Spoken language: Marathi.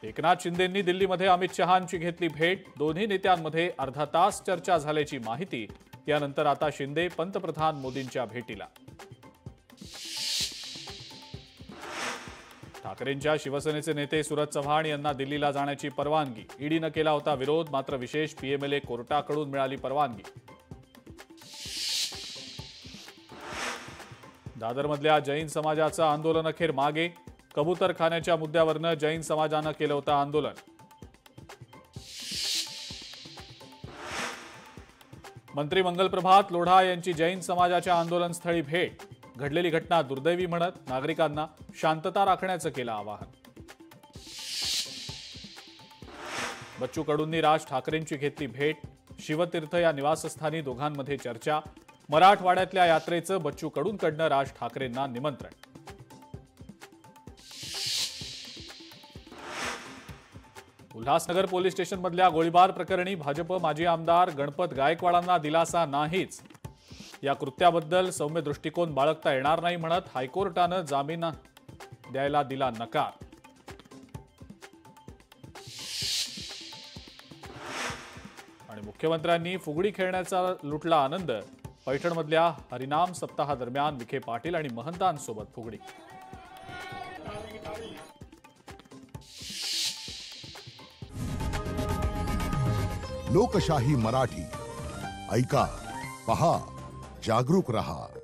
एकनाथ शिंदेंनी दिल्लीमध्ये अमित शहांची घेतली भेट। दोन्ही नेत्यांमध्ये अर्धा तास चर्चा झाल्याची माहिती। यानंतर आता शिंदे पंतप्रधान मोदींच्या भेटीला। ठाकरेंच्या शिवसेनेचे नेते सूरज चव्हाण यांना दिल्लीला जाण्याची परवानगी। ईडीनं केला होता विरोध, मात्र विशेष पीएमएलए कोर्टाकडून मिळाली परवानगी। दादरमधल्या जैन समाजाचं आंदोलन अखेर मागे। कबूतरखान्याच्या मुद्द्यावरनं जैन समाजानं केलं होतं आंदोलन। मंत्री मंगलप्रभात लोढा यांची जैन समाजाच्या आंदोलनस्थळी भेट। घडलेली घटना दुर्दैवी म्हणत नागरिकांना शांतता राखण्याचं केलं आवाहन। बच्चू कडूंनी राज ठाकरेंची घेतली भेट। शिवतीर्थ या निवासस्थानी दोघांमध्ये चर्चा। मराठवाड्यातल्या यात्रेचं बच्चू कडूंकडनं राज ठाकरेंना निमंत्रण। उल्हासनगर पोलीस स्टेशनमधल्या गोळीबार प्रकरणी भाजप माजी आमदार गणपत गायकवाडांना दिलासा नाहीच। या कृत्याबद्दल सौम्य दृष्टिकोन बाळगता येणार नाही म्हणत हायकोर्टानं जामीन द्यायला दिला नकार। आणि मुख्यमंत्र्यांनी फुगडी खेळण्याचा लुटला आनंद। पैठणमधल्या हरिनाम सप्ताहादरम्यान विखे पाटील आणि महंतांसोबत फुगडी। लोकशाही मराठी ऐका, पहा, जागरूक रहा।